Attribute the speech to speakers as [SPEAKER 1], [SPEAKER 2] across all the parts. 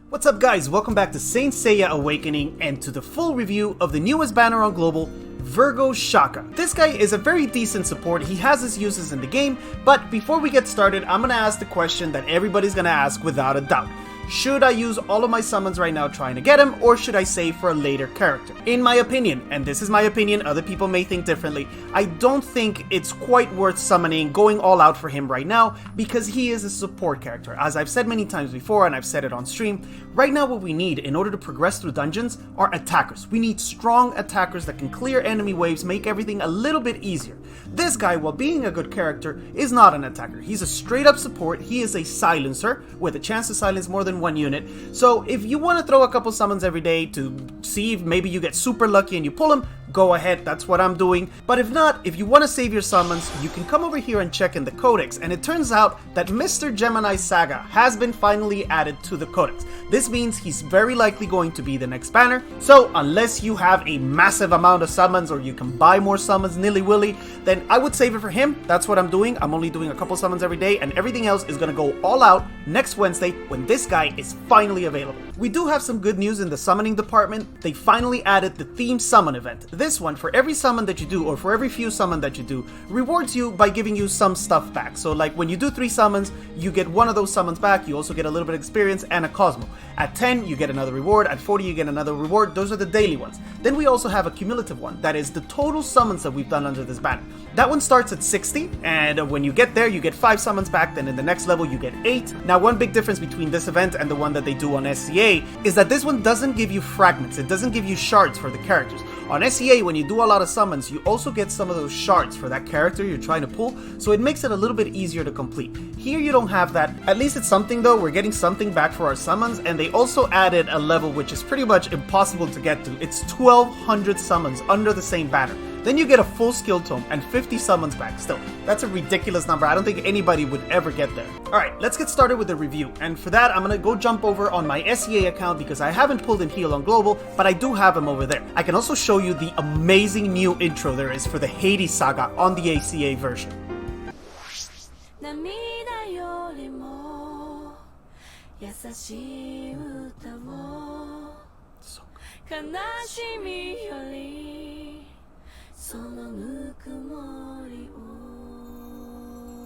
[SPEAKER 1] What's up guys, welcome back to Saint Seiya Awakening and to the full review of the newest banner on Global, VIRGO SHAKA. This guy is a very decent support, he has his uses in the game, but before we get started, I'm gonna ask the question that everybody's gonna ask without a doubt. Should I use all of my summons right now trying to get him, or should I save for a later character? In my opinion, and this is my opinion, other people may think differently, I don't think it's quite worth summoning, going all out for him right now, because he is a support character. As I've said many times before, and I've said it on stream, right now what we need in order to progress through dungeons are attackers. We need strong attackers that can clear enemy waves, make everything a little bit easier. This guy, while being a good character, is not an attacker. He's a straight up support, he is a silencer, with a chance to silence more than one unit. So if you want to throw a couple summons every day to see if maybe you get super lucky and you pull him, go ahead, that's what I'm doing. But if not, if you want to save your summons, you can come over here and check in the codex, and it turns out that Mr. Gemini Saga has been finally added to the codex. This means he's very likely going to be the next banner, so unless you have a massive amount of summons or you can buy more summons nilly-willy, then I would save it for him. That's what I'm doing. I'm only doing a couple summons every day, and everything else is going to go all out next Wednesday when this guy is finally available. We do have some good news in the summoning department. They finally added the theme summon event. This one, for every summon that you do, or for every few summon that you do, rewards you by giving you some stuff back. So like when you do 3 summons, you get one of those summons back, you also get a little bit of experience and a Cosmo. At 10, you get another reward, at 40, you get another reward. Those are the daily ones. Then we also have a cumulative one, that is the total summons that we've done under this banner. That one starts at 60, and when you get there, you get 5 summons back, then in the next level, you get 8. Now, one big difference between this event and the one that they do on SCA is that this one doesn't give you fragments, it doesn't give you shards for the characters. On SEA, when you do a lot of summons, you also get some of those shards for that character you're trying to pull, so it makes it a little bit easier to complete. Here you don't have that. At least it's something though, we're getting something back for our summons, and they also added a level which is pretty much impossible to get to. It's 1200 summons under the same banner. Then you get a full skill tome and 50 summons back. Still, that's a ridiculous number. I don't think anybody would ever get there. Alright, let's get started with the review. And for that, I'm gonna go jump over on my SEA account because I haven't pulled him heal on Global, but I do have him over there. I can also show you the amazing new intro there is for the Hades saga on the ACA version.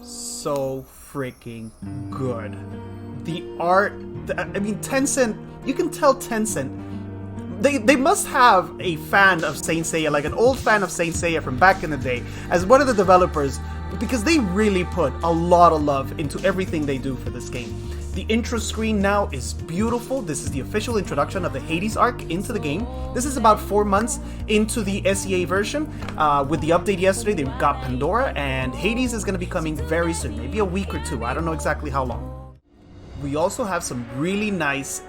[SPEAKER 1] So freaking good. The art, I mean, Tencent, you can tell Tencent, they must have a fan of Saint Seiya, like an old fan of Saint Seiya from back in the day, as one of the developers, because they really put a lot of love into everything they do for this game. The intro screen now is beautiful. This is the official introduction of the Hades arc into the game. This is about 4 months into the SEA version. With the update yesterday, they got Pandora, and Hades is going to be coming very soon, maybe a week or 2. I don't know exactly how long. We also have some really nice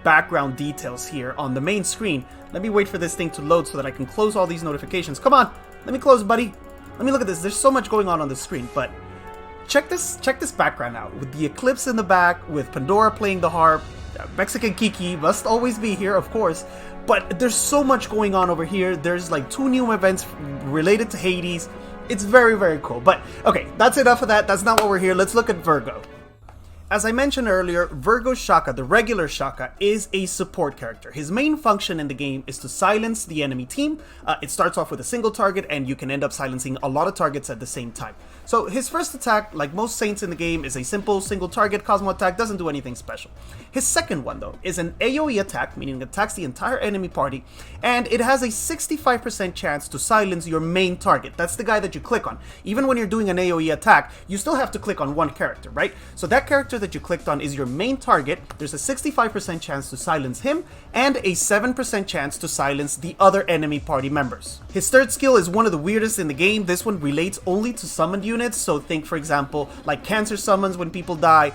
[SPEAKER 1] background details here on the main screen. Let me wait for this thing to load so that I can close all these notifications. Come on, let me close, buddy. Let me look at this. There's so much going on the screen, but check this background out, with the eclipse in the back, with Pandora playing the harp. Mexican Kiki must always be here, of course, but there's so much going on over here. There's like 2 new events related to Hades. It's very, very cool. But okay, that's enough of that. That's not what we're here. Let's look at VIRGO. As I mentioned earlier, VIRGO SHAKA, the regular SHAKA, is a support character. His main function in the game is to silence the enemy team. It starts off with a single target, and you can end up silencing a lot of targets at the same time. So his first attack, like most Saints in the game, is a simple single target Cosmo attack, doesn't do anything special. His second one though is an AoE attack, meaning it attacks the entire enemy party, and it has a 65% chance to silence your main target. That's the guy that you click on. Even when you're doing an AoE attack, you still have to click on one character, right? So that character that you clicked on is your main target. There's a 65% chance to silence him, and a 7% chance to silence the other enemy party members. His third skill is one of the weirdest in the game. This one relates only to summoned units, so think, for example, like Cancer summons when people die,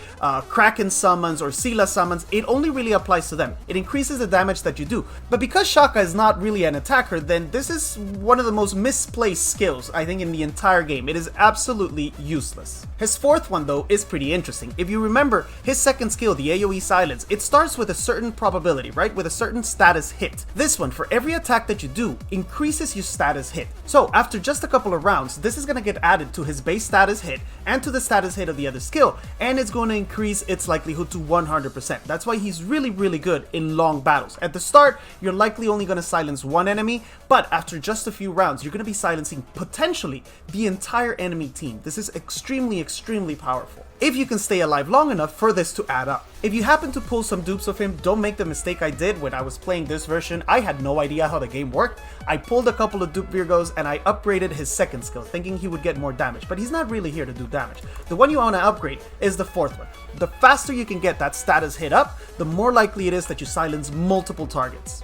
[SPEAKER 1] Kraken summons, or Sila summons. It only really applies to them. It increases the damage that you do. But because Shaka is not really an attacker, then this is one of the most misplaced skills, I think, in the entire game. It is absolutely useless. His fourth one, though, is pretty interesting. If you remember, his second skill, the AoE Silence, it starts with a certain probability, right? With a certain status hit. This one, for every attack that you do, increases your status hit. So after just a couple of rounds, this is going to get added to his base status hit and to the status hit of the other skill, and it's going to increase its likelihood to 100%. That's why he's really good in long battles. At the start, you're likely only going to silence one enemy, but after just a few rounds, you're going to be silencing potentially the entire enemy team. This is extremely powerful, if you can stay alive long enough for this to add up. If you happen to pull some dupes of him, don't make the mistake I did when I was playing this version. I had no idea how the game worked. I pulled a couple of dupe Virgos and I upgraded his second skill, thinking he would get more damage, but he's not really here to do damage. The one you want to upgrade is the fourth one. The faster you can get that status hit up, the more likely it is that you silence multiple targets.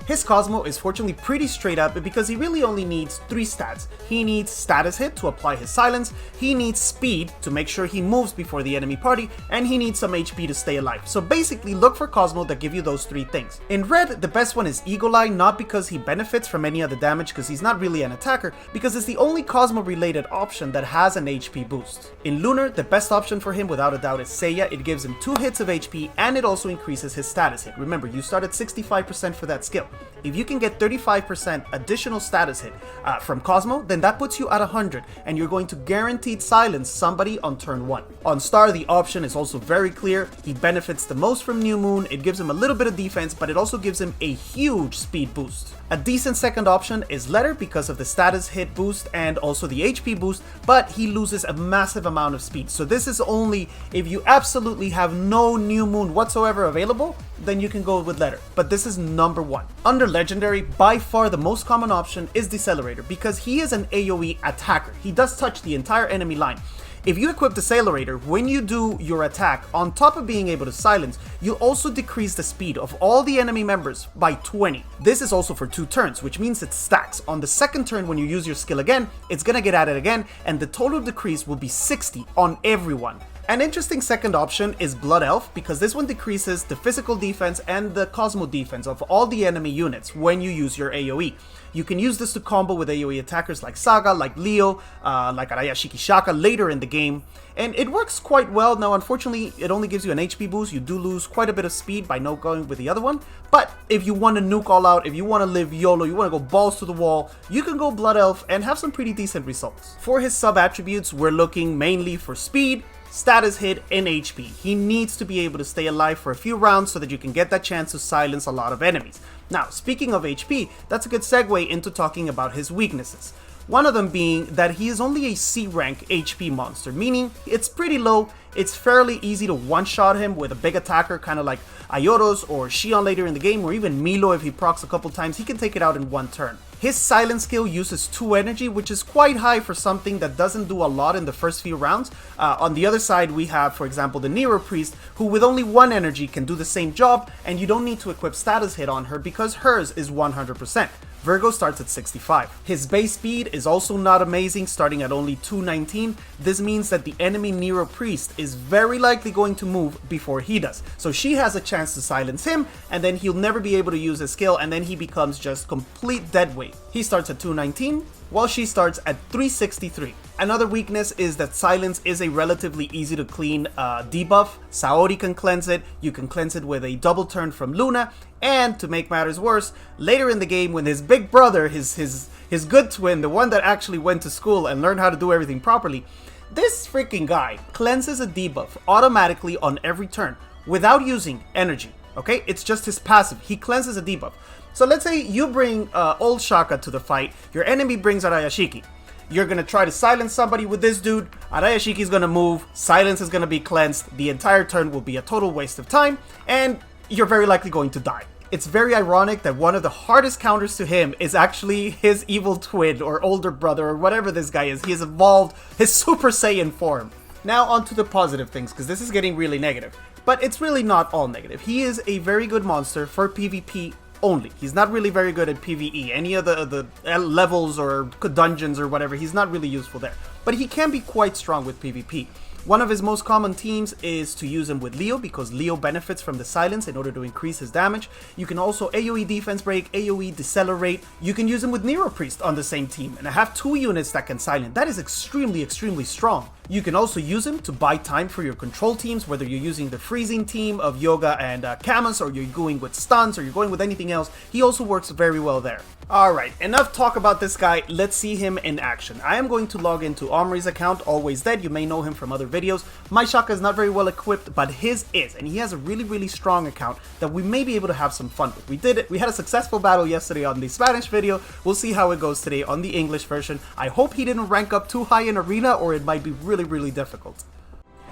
[SPEAKER 1] His Cosmo is fortunately pretty straight up because he really only needs 3 stats. He needs status hit to apply his silence, he needs speed to make sure he moves before the enemy party, and he needs some HP to stay alive. So basically look for Cosmo that give you those 3 things. In red, the best one is Eagle Eye, not because he benefits from any other damage because he's not really an attacker, because it's the only Cosmo related option that has an HP boost. In Lunar, the best option for him without a doubt is Seiya. It gives him 2 hits of HP and it also increases his status hit. Remember, you start at 65% for that skill. If you can get 35% additional status hit from Cosmo, then that puts you at 100 and you're going to guaranteed silence somebody on turn 1. On Star, the option is also very clear. He benefits the most from New Moon. It gives him a little bit of defense, but it also gives him a huge speed boost. A decent second option is Letter because of the status hit boost and also the HP boost, but he loses a massive amount of speed. So this is only if you absolutely have no New Moon whatsoever available, then you can go with Letter. But this is number 1. Under Legendary, by far the most common option is Decelerator because he is an AoE attacker. He does touch the entire enemy line. If you equip Decelerator, when you do your attack, on top of being able to silence, you'll also decrease the speed of all the enemy members by 20. This is also for 2 turns, which means it stacks. On the second turn, when you use your skill again, it's gonna get added again, and the total decrease will be 60 on everyone. An interesting second option is Blood Elf because this one decreases the physical defense and the Cosmo defense of all the enemy units when you use your AoE. You can use this to combo with AoE attackers like Saga, like Leo, like Araya Shaka later in the game, and it works quite well. Now unfortunately it only gives you an HP boost. You do lose quite a bit of speed by not going with the other one, but if you want to nuke all out, if you want to live YOLO, you want to go balls to the wall, you can go Blood Elf and have some pretty decent results. For his sub attributes, we're looking mainly for speed, status hit, and HP. He needs to be able to stay alive for a few rounds so that you can get that chance to silence a lot of enemies. Now, speaking of HP, that's a good segue into talking about his weaknesses. One of them being that he is only a C rank HP monster, meaning it's pretty low. It's fairly easy to one-shot him with a big attacker, kind of like Ioros or Xion later in the game, or even Milo. If he procs a couple times, he can take it out in 1 turn. His silence skill uses 2 energy, which is quite high for something that doesn't do a lot in the first few rounds. On the other side, we have, for example, the Nero Priest, who with only 1 energy can do the same job, and you don't need to equip status hit on her because hers is 100%. Virgo starts at 65. His base speed is also not amazing, starting at only 219. This means that the enemy Nero Priest is very likely going to move before he does. So she has a chance to silence him, and then he'll never be able to use his skill, and then he becomes just complete dead weight. He starts at 219, while she starts at 363. Another weakness is that silence is a relatively easy to clean debuff. Saori can cleanse it, you can cleanse it with a double turn from Luna, and to make matters worse, later in the game when his big brother, his good twin, the one that actually went to school and learned how to do everything properly, this freaking guy cleanses a debuff automatically on every turn without using energy, okay? It's just his passive, he cleanses a debuff. So let's say you bring old Shaka to the fight, your enemy brings Arayashiki. You're gonna try to silence somebody with this dude, Arayashiki's gonna move, silence is gonna be cleansed, the entire turn will be a total waste of time, and you're very likely going to die. It's very ironic that one of the hardest counters to him is actually his evil twin or older brother or whatever this guy is. He has evolved his Super Saiyan form. Now on to the positive things, because this is getting really negative. But it's really not all negative. He is a very good monster for PvP only. He's not really very good at PvE. Any of the levels or dungeons or whatever, he's not really useful there. But he can be quite strong with PvP. One of his most common teams is to use him with Leo because Leo benefits from the silence in order to increase his damage. You can also AoE defense break, AoE decelerate. You can use him with Nero Priest on the same team and have 2 units that can silence. That is extremely strong. You can also use him to buy time for your control teams, whether you're using the freezing team of Yoga and Camus, or you're going with stuns, or you're going with anything else. He also works very well there. Alright, enough talk about this guy, let's see him in action. I am going to log into Omri's account, Always Dead. You may know him from other videos. My Shaka is not very well equipped, but his is, and he has a really strong account that we may be able to have some fun with. We did it, we had a successful battle yesterday on the Spanish video. We'll see how it goes today on the English version. I hope he didn't rank up too high in Arena, or it might be really difficult.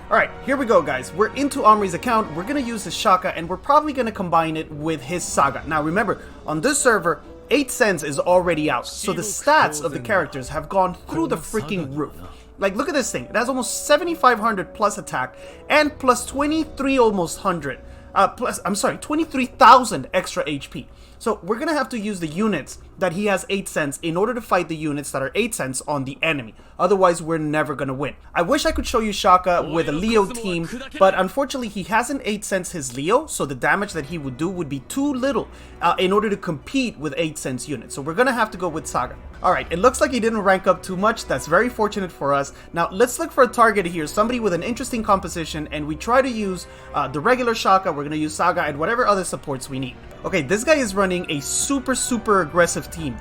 [SPEAKER 1] Alright, here we go guys. We're into Omri's account, we're gonna use his Shaka, and we're probably gonna combine it with his Saga. Now remember, on this server, 8 cents is already out, so the stats of the characters have gone through the freaking roof. Like, look at this thing. It has almost 7,500 plus attack and plus 23 almost 100. I'm sorry, 23,000 extra HP. So we're gonna have to use the units that he has 8 cents in order to fight the units that are 8 cents on the enemy. Otherwise, we're never gonna win. I wish I could show you Shaka with a Leo team, but unfortunately he hasn't 8 cents his Leo, so the damage that he would do would be too little in order to compete with 8 cents units. So we're gonna have to go with Saga. Alright, it looks like he didn't rank up too much. That's very fortunate for us. Now, let's look for a target here, somebody with an interesting composition, and we try to use the regular Shaka, we're gonna use Saga, and whatever other supports we need. Okay, this guy is running a super aggressive team.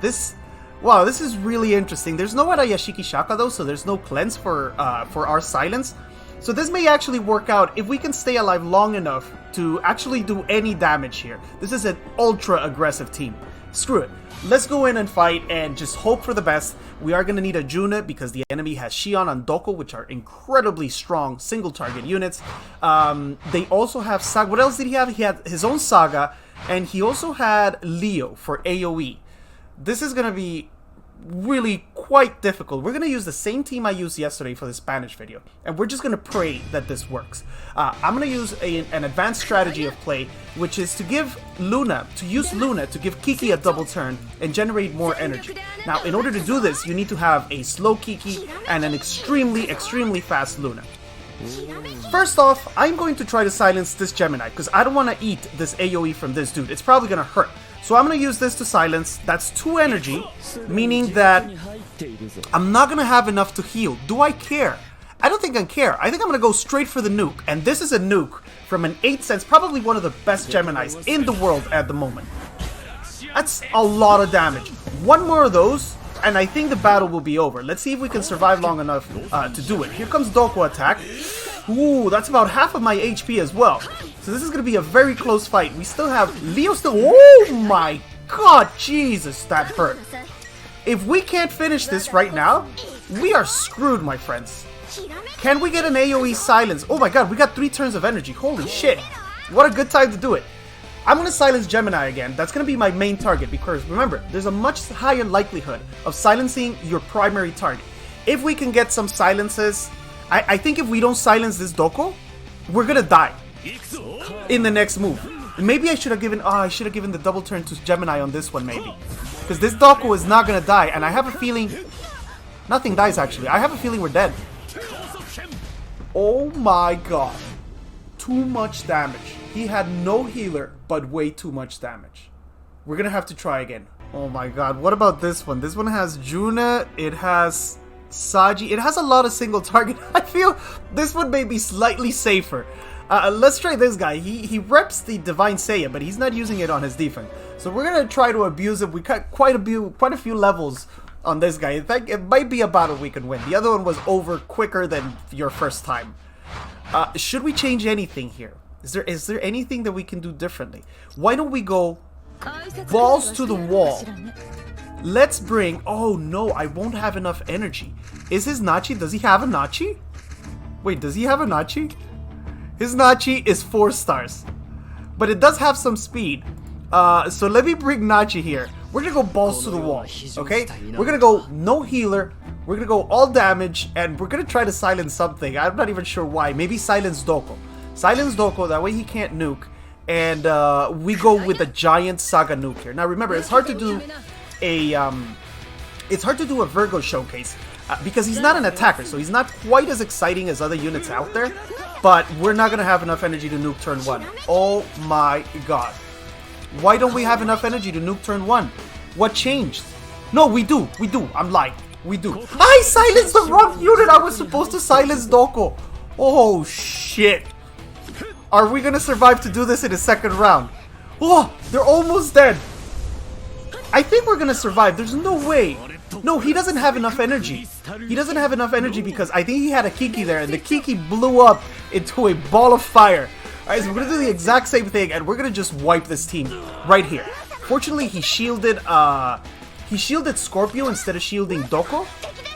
[SPEAKER 1] Wow, this is really interesting. There's no Arayashiki Shaka though, so there's no cleanse for our silence. So this may actually work out if we can stay alive long enough to actually do any damage here. This is an ultra aggressive team. Screw it. Let's go in and fight and just hope for the best. We are going to need a Juna because the enemy has Shion and Doko, which are incredibly strong single target units. They also have Saga. What else did he have? He had his own Saga, and he also had Leo for AoE. This is going to be really quite difficult. We're going to use the same team I used yesterday for the Spanish video, and we're just going to pray that this works. I'm going to use an advanced strategy of play, which is to use Luna to give Kiki a double turn and generate more energy. Now, in order to do this, you need to have a slow Kiki and an extremely fast Luna. First off, I'm going to try to silence this Gemini because I don't want to eat this AoE from this dude. It's probably going to hurt. So I'm going to use this to silence. That's 2 energy, meaning that I'm not going to have enough to heal. Do I care? I don't think I care. I think I'm going to go straight for the nuke. And this is a nuke from an 8 cents, probably one of the best Geminis in the world at the moment. That's a lot of damage. One more of those, and I think the battle will be over. Let's see if we can survive long enough to do it. Here comes Doko attack. Ooh, that's about half of my HP as well. So this is going to be a very close fight. We still have Leo still. Oh my god, Jesus, that hurt. If we can't finish this right now, we are screwed, my friends. Can we get an AoE silence? Oh my god, we got 3 turns of energy. Holy shit. What a good time to do it. I'm going to silence Gemini again. That's going to be my main target because remember, there's a much higher likelihood of silencing your primary target. If we can get some silences, I think if we don't silence this Doko, we're going to die in the next move. Maybe I should have given the double turn to Gemini on this one maybe. Because this Doko is not going to die, and I have a feeling nothing dies actually. I have a feeling we're dead. Oh my god. Too much damage. He had no healer, but way too much damage. We're going to have to try again. Oh my god. What about this one? This one has Juna. It has Saji. It has a lot of single target. I feel this one may be slightly safer. Let's try this guy. He reps the Divine Seiya, but he's not using it on his defense. So we're going to try to abuse it. We cut quite a few levels on this guy. In fact, it might be a battle we can win. The other one was over quicker than your first time. Should we change anything here? Is there anything that we can do differently? Why don't we go balls to the wall? Let's bring... Oh no, I won't have enough energy. Is his Nachi... Does he have a Nachi? Wait, does he have a Nachi? His Nachi is 4 stars. But it does have some speed. So let me bring Nachi here. We're gonna go balls to the wall, okay? We're gonna go no healer. We're gonna go all damage, and we're gonna try to silence something. I'm not even sure why. Maybe silence Doko. Silence Doko, that way he can't nuke. And we go with a giant Saga nuke here. Now remember, it's hard to do a VIRGO showcase because he's not an attacker, so he's not quite as exciting as other units out there. But we're not gonna have enough energy to nuke turn 1. Oh my god. Why don't we have enough energy to nuke turn 1? What changed? No, we do. I'm lying. We do. I silenced the wrong unit! I was supposed to silence Doko! Oh, shit. Are we gonna survive to do this in the second round? Oh, they're almost dead. I think we're gonna survive. There's no way. No, he doesn't have enough energy. He doesn't have enough energy because I think he had a Kiki there and the Kiki blew up into a ball of fire. Alright, so we're gonna do the exact same thing and we're gonna just wipe this team right here. Fortunately, he shielded Scorpio instead of shielding Doko.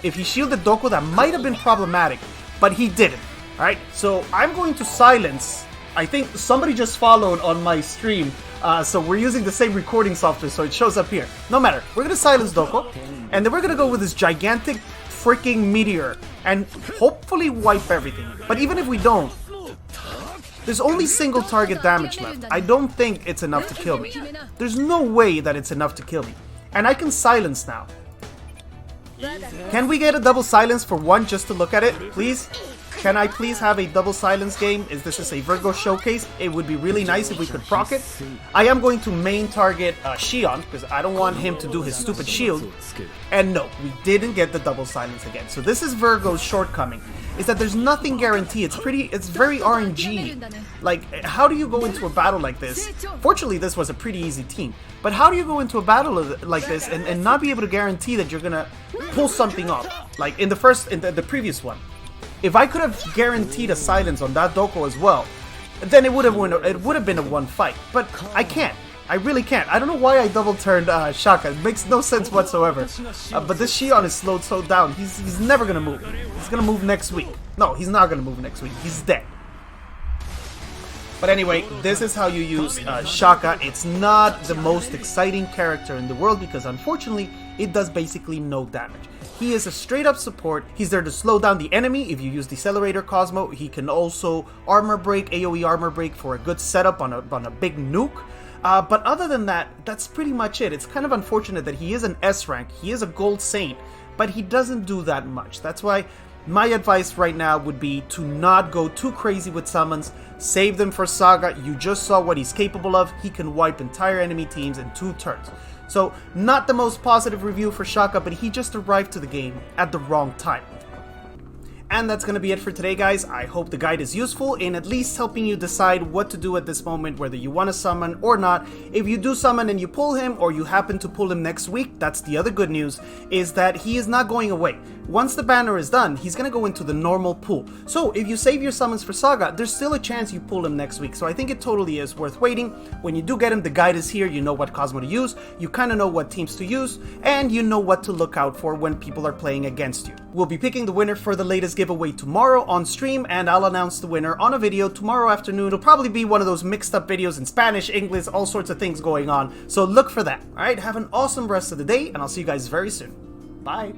[SPEAKER 1] If he shielded Doko, that might have been problematic, but he didn't. Alright, so I'm going to silence. I think somebody just followed on my stream, so we're using the same recording software, so it shows up here. No matter, we're gonna silence Doko, and then we're gonna go with this gigantic freaking meteor, and hopefully wipe everything. But even if we don't, there's only single target damage left. I don't think it's enough to kill me. There's no way that it's enough to kill me. And I can silence now. Can we get a double silence for one just to look at it, please? Can I please have a double silence game? Is this a VIRGO showcase? It would be really nice if we could proc it. I am going to main target Shion, because I don't want him to do his stupid shield. And no, we didn't get the double silence again. So this is VIRGO's shortcoming, is that there's nothing guaranteed. It's very RNG. Like, how do you go into a battle like this? Fortunately, this was a pretty easy team. But how do you go into a battle like this and not be able to guarantee that you're gonna pull something off? Like in the previous one. If I could have guaranteed a silence on that Doko as well, then it would have been a one fight. But I can't. I really can't. I don't know why I double turned Shaka. It makes no sense whatsoever. But this Shion is slowed so down. He's never gonna move. He's gonna move next week. No, he's not gonna move next week. He's dead. But anyway, this is how you use Shaka. It's not the most exciting character in the world because unfortunately, it does basically no damage. He is a straight up support. He's there to slow down the enemy. If you use Decelerator Cosmo, he can also armor break, AoE armor break for a good setup on a big nuke. But other than that, that's pretty much it. It's kind of unfortunate that he is an S rank. He is a gold saint, but he doesn't do that much. That's why my advice right now would be to not go too crazy with summons. Save them for Saga. You just saw what he's capable of. He can wipe entire enemy teams in 2 turns. So, not the most positive review for Shaka, but he just arrived to the game at the wrong time. And that's going to be it for today, guys. I hope the guide is useful in at least helping you decide what to do at this moment, whether you want to summon or not. If you do summon and you pull him, or you happen to pull him next week, that's the other good news, is that he is not going away. Once the banner is done, he's going to go into the normal pool. So if you save your summons for Saga, there's still a chance you pull him next week. So I think it totally is worth waiting. When you do get him, the guide is here. You know what Cosmo to use, you kind of know what teams to use, and you know what to look out for when people are playing against you. We'll be picking the winner for the latest giveaway tomorrow on stream, and I'll announce the winner on a video tomorrow afternoon. It'll probably be one of those mixed up videos in Spanish, English, all sorts of things going on. So look for that. Alright, have an awesome rest of the day, and I'll see you guys very soon. Bye!